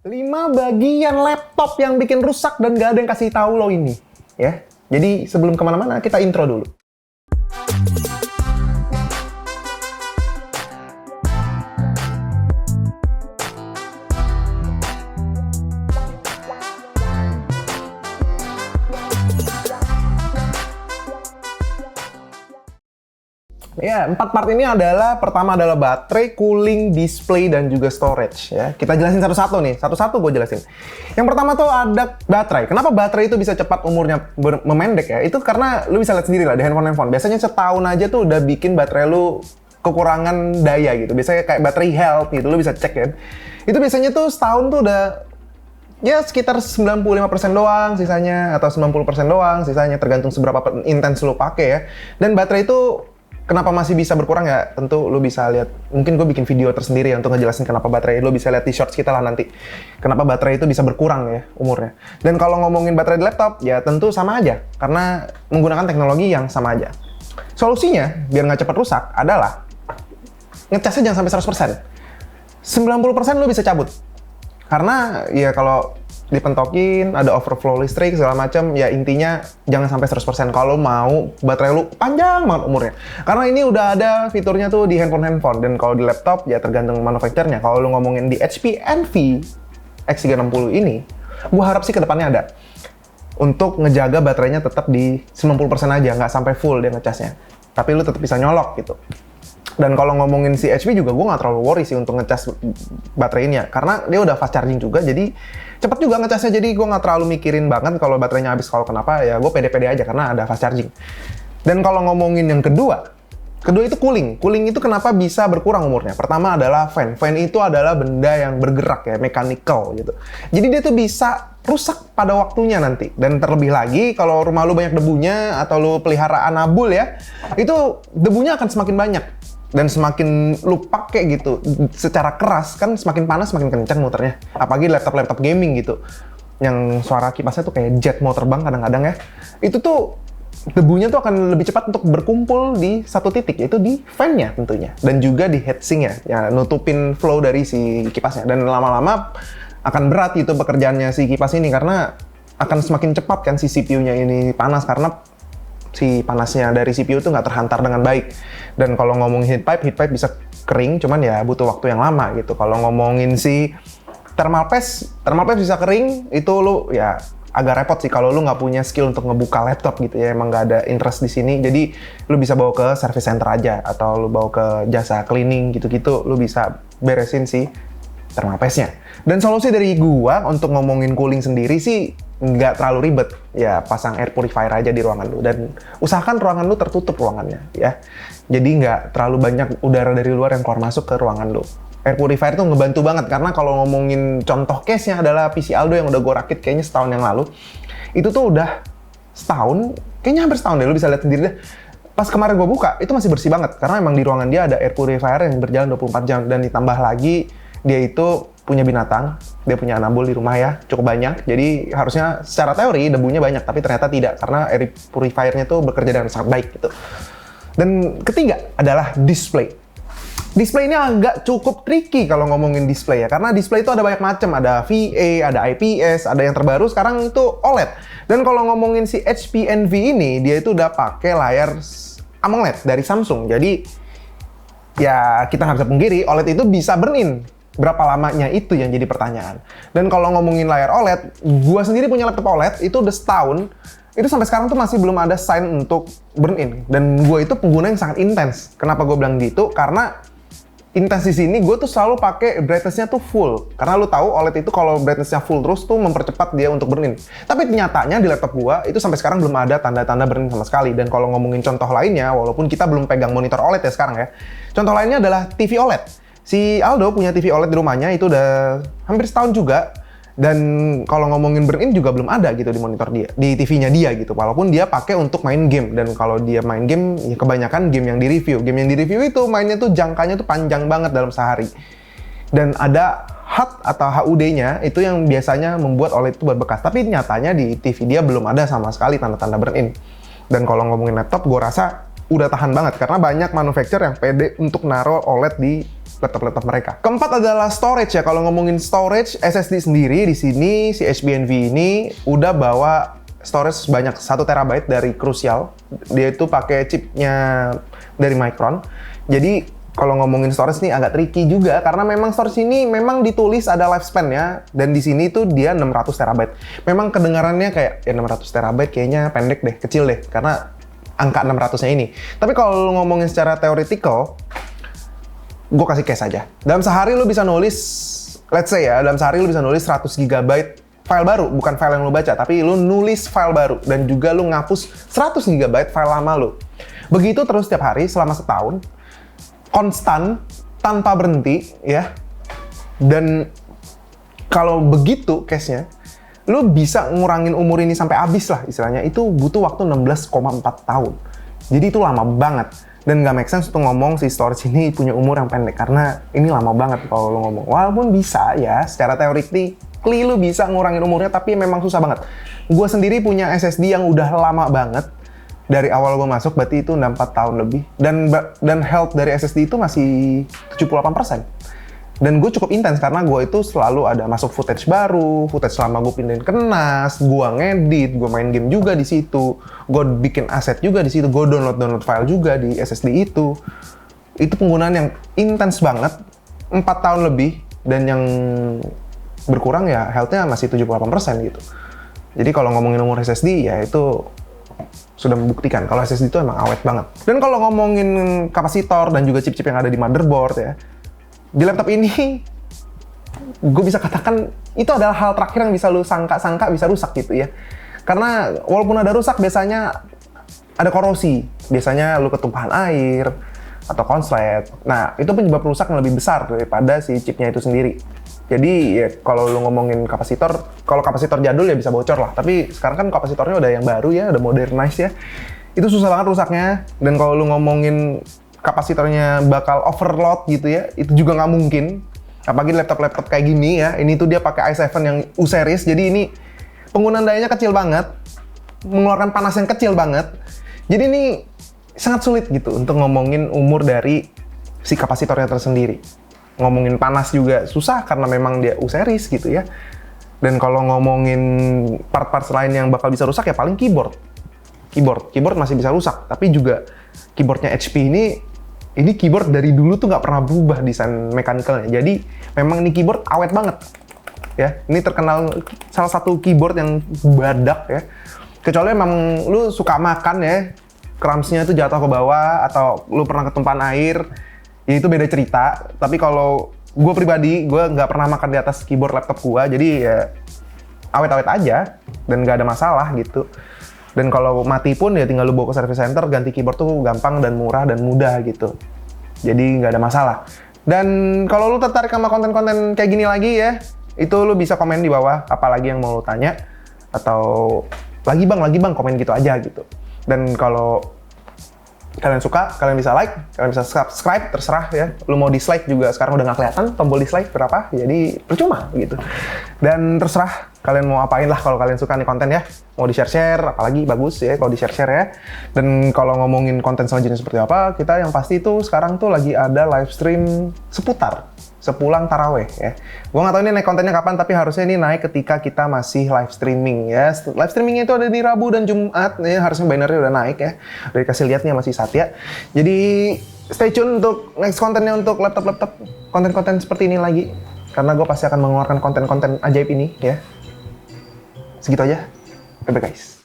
5 bagian laptop yang bikin rusak dan gak ada yang kasih tahu lo ini, ya. Jadi sebelum kemana-mana kita intro dulu. Ya, 4 part ini adalah, pertama adalah baterai, cooling, display, dan juga storage. Ya, kita jelasin satu-satu nih, satu-satu gue jelasin. Yang pertama tuh ada baterai. Kenapa baterai itu bisa cepat umurnya memendek ya? Itu karena lu bisa lihat sendiri lah di handphone. Biasanya setahun aja tuh udah bikin baterai lu kekurangan daya gitu. Biasanya kayak baterai health gitu, lu bisa cek kan. Itu biasanya tuh setahun tuh udah ya sekitar 95% doang sisanya, atau 90% doang sisanya, tergantung seberapa intens lu pakai ya. Dan baterai itu kenapa masih bisa berkurang ya? Tentu lu bisa lihat, mungkin gue bikin video tersendiri ya untuk ngejelasin kenapa baterai, lu bisa lihat di shorts kita lah nanti. Kenapa baterai itu bisa berkurang ya umurnya. Dan kalau ngomongin baterai di laptop, ya tentu sama aja. Karena menggunakan teknologi yang sama aja. Solusinya, biar nggak cepat rusak, adalah ngecasnya jangan sampai 100%. 90% lu bisa cabut. Karena ya kalau dipentokin, ada overflow listrik, segala macam, ya intinya jangan sampai 100% kalau mau baterai lu panjang banget umurnya. Karena ini udah ada fiturnya tuh di handphone, dan kalau di laptop ya tergantung manufakturnya. Kalau lu ngomongin di HP Envy X360 ini, gua harap sih kedepannya ada. Untuk ngejaga baterainya tetap di 90% aja, nggak sampai full dia ngecasnya. Tapi lu tetap bisa nyolok gitu. Dan kalau ngomongin si HP juga, gue nggak terlalu worry sih untuk ngecas baterainya. Karena dia udah fast charging juga, jadi cepet juga ngecasnya. Jadi gue nggak terlalu mikirin banget kalau baterainya habis, kalau kenapa, ya gue pede-pede aja karena ada fast charging. Dan kalau ngomongin yang kedua itu cooling. Cooling itu kenapa bisa berkurang umurnya? Pertama adalah fan. Fan itu adalah benda yang bergerak ya, mechanical gitu. Jadi dia tuh bisa rusak pada waktunya nanti. Dan terlebih lagi, kalau rumah lu banyak debunya, atau lu pelihara anabul ya, itu debunya akan semakin banyak. Dan semakin lu pakai gitu secara keras, kan semakin panas semakin kencang muternya. Apalagi laptop gaming gitu, yang suara kipasnya tuh kayak jet mau terbang kadang-kadang ya. Itu tuh debunya tuh akan lebih cepat untuk berkumpul di satu titik, yaitu di fan-nya tentunya. Dan juga di heatsink-nya, ya nutupin flow dari si kipasnya. Dan lama-lama akan berat gitu pekerjaannya si kipas ini, karena akan semakin cepat kan si CPU-nya ini panas, karena si panasnya dari CPU itu nggak terhantar dengan baik. Dan kalau ngomongin heat pipe bisa kering, cuman ya butuh waktu yang lama gitu. Kalau ngomongin si thermal paste bisa kering, itu lu ya agak repot sih kalau lu nggak punya skill untuk ngebuka laptop gitu ya, emang nggak ada interest di sini. Jadi lu bisa bawa ke service center aja, atau lu bawa ke jasa cleaning gitu-gitu, lu bisa beresin si thermal paste-nya. Dan solusi dari gua untuk ngomongin cooling sendiri sih nggak terlalu ribet, ya pasang air purifier aja di ruangan lu, dan usahakan ruangan lu tertutup ruangannya ya, jadi nggak terlalu banyak udara dari luar yang keluar masuk ke ruangan lu. Air purifier tuh ngebantu banget, karena kalau ngomongin contoh case-nya adalah PC Aldo yang udah gue rakit kayaknya setahun yang lalu, itu tuh udah setahun, kayaknya hampir setahun deh, lu bisa lihat sendiri deh. Pas kemarin gue buka, itu masih bersih banget, karena emang di ruangan dia ada air purifier yang berjalan 24 jam, dan ditambah lagi dia itu punya binatang, dia punya anabul di rumah ya, cukup banyak. Jadi harusnya secara teori debunya banyak, tapi ternyata tidak, karena air purifier-nya tuh bekerja dengan sangat baik gitu. Dan ketiga adalah display. Display ini agak cukup tricky kalau ngomongin display ya, karena display itu ada banyak macam, ada VA, ada IPS, ada yang terbaru sekarang itu OLED. Dan kalau ngomongin si HP Envy ini, dia itu udah pakai layar AMOLED dari Samsung. Jadi ya kita nggak bisa pungkiri, OLED itu bisa burn-in. Berapa lamanya itu yang jadi pertanyaan. Dan kalau ngomongin layar OLED, gua sendiri punya laptop OLED, itu udah setahun, itu sampai sekarang tuh masih belum ada sign untuk burn-in. Dan gua itu pengguna yang sangat intens. Kenapa gua bilang gitu? Karena intens di sini, gue tuh selalu pakai brightness-nya tuh full. Karena lu tahu OLED itu kalau brightness-nya full terus tuh mempercepat dia untuk burn-in. Tapi nyatanya di laptop gua itu sampai sekarang belum ada tanda-tanda burn-in sama sekali. Dan kalau ngomongin contoh lainnya, walaupun kita belum pegang monitor OLED ya sekarang ya, contoh lainnya adalah TV OLED. Si Aldo punya TV OLED di rumahnya, itu udah hampir setahun juga. Dan kalau ngomongin burn-in juga belum ada gitu di monitor dia, di TV-nya dia gitu. Walaupun dia pakai untuk main game. Dan kalau dia main game, ya kebanyakan game yang di-review. Game yang di-review itu mainnya tuh jangkanya tuh panjang banget dalam sehari. Dan ada HUD atau HUD-nya itu yang biasanya membuat OLED itu berbekas. Tapi nyatanya di TV dia belum ada sama sekali tanda-tanda burn-in. Dan kalau ngomongin laptop, gue rasa udah tahan banget. Karena banyak manufacturer yang pede untuk naruh OLED di laptop-laptop mereka. Keempat adalah storage ya. Kalau ngomongin storage, SSD sendiri di sini si HBNV ini udah bawa storage sebanyak 1 TB dari Crucial. Dia itu pakai chipnya dari Micron. Jadi kalau ngomongin storage nih agak tricky juga karena memang storage ini memang ditulis ada lifespan ya, dan di sini tuh dia 600 TB. Memang kedengarannya kayak ya 600 TB kayaknya pendek deh, kecil deh karena angka 600-nya ini. Tapi kalau lu ngomongin secara theoretical, gue kasih case aja. Dalam sehari lu bisa nulis, let's say ya, dalam sehari lu bisa nulis 100 GB file baru, bukan file yang lu baca, tapi lu nulis file baru dan juga lu ngapus 100 GB file lama lu. Begitu terus setiap hari selama setahun, konstan, tanpa berhenti, ya. Dan kalau begitu case-nya, lu bisa ngurangin umur ini sampai habis lah istilahnya. Itu butuh waktu 16,4 tahun. Jadi itu lama banget. Dan nggak make sense untuk ngomong si storage ini punya umur yang pendek. Karena ini lama banget kalau lu ngomong. Walaupun bisa ya, secara teoretik, lu bisa ngurangin umurnya, tapi memang susah banget. Gue sendiri punya SSD yang udah lama banget. Dari awal gue masuk, berarti itu udah 4 tahun lebih. Dan health dari SSD itu masih 78%. Dan gue cukup intens karena gue itu selalu ada masuk footage baru, footage selama gue pindahin ke NAS, gue ngedit, gue main game juga di situ, gue bikin aset juga di situ, gue download file juga di SSD itu. Itu penggunaan yang intens banget, 4 tahun lebih, dan yang berkurang ya health-nya masih 78% gitu. Jadi kalau ngomongin umur SSD ya itu sudah membuktikan kalau SSD itu emang awet banget. Dan kalau ngomongin kapasitor dan juga chip-chip yang ada di motherboard ya, di laptop ini, gue bisa katakan itu adalah hal terakhir yang bisa lu sangka-sangka bisa rusak gitu ya. Karena walaupun ada rusak, biasanya ada korosi. Biasanya lu ketumpahan air atau konslet. Nah, itu penyebab rusak yang lebih besar daripada si chipnya itu sendiri. Jadi ya kalau lu ngomongin kapasitor, kalau kapasitor jadul ya bisa bocor lah. Tapi sekarang kan kapasitornya udah yang baru ya, udah modernized ya. Itu susah banget rusaknya. Dan kalau lu ngomongin kapasitornya bakal overload gitu ya, itu juga nggak mungkin. Apalagi laptop-laptop kayak gini ya, ini tuh dia pakai i7 yang U series, jadi ini penggunaan dayanya kecil banget, mengeluarkan panas yang kecil banget. Jadi ini sangat sulit gitu untuk ngomongin umur dari si kapasitornya tersendiri. Ngomongin panas juga susah karena memang dia U series gitu ya. Dan kalau ngomongin part-part lain yang bakal bisa rusak ya paling keyboard masih bisa rusak, tapi juga keyboardnya HP ini keyboard dari dulu tuh nggak pernah berubah desain mechanical-nya. Jadi memang ini keyboard awet banget ya. Ini terkenal salah satu keyboard yang badak ya. Kecuali memang lu suka makan ya, crumbs-nya itu jatuh ke bawah atau lu pernah ketumpahan air, ya itu beda cerita. Tapi kalau gue pribadi, gue nggak pernah makan di atas keyboard laptop gue, jadi ya awet-awet aja dan nggak ada masalah gitu. Dan kalau mati pun ya tinggal lu bawa ke service center, ganti keyboard tuh gampang dan murah dan mudah gitu. Jadi nggak ada masalah. Dan kalau lu tertarik sama konten-konten kayak gini lagi ya, itu lu bisa komen di bawah apalagi yang mau lu tanya. Atau lagi bang, komen gitu aja gitu. Dan kalau kalian suka, kalian bisa like, kalian bisa subscribe, terserah ya. Lu mau dislike juga sekarang udah nggak kelihatan tombol dislike berapa, jadi percuma gitu. Dan terserah kalian mau apain lah kalau kalian suka nih konten ya. Mau di-share-share, apalagi bagus ya kalau di-share-share ya. Dan kalau ngomongin konten selanjutnya seperti apa, kita yang pasti tuh sekarang tuh lagi ada live stream sepulang taraweh ya. Gua nggak tahu ini naik kontennya kapan, tapi harusnya ini naik ketika kita masih live streaming ya. Live streamingnya itu ada di Rabu dan Jumat ya, harusnya bannernya udah naik ya. Udah dikasih lihat nih masih Satya. Jadi stay tune untuk next kontennya untuk laptop-laptop konten-konten seperti ini lagi. Karena gue pasti akan mengeluarkan konten-konten ajaib ini ya. Segitu aja. Bye-bye guys.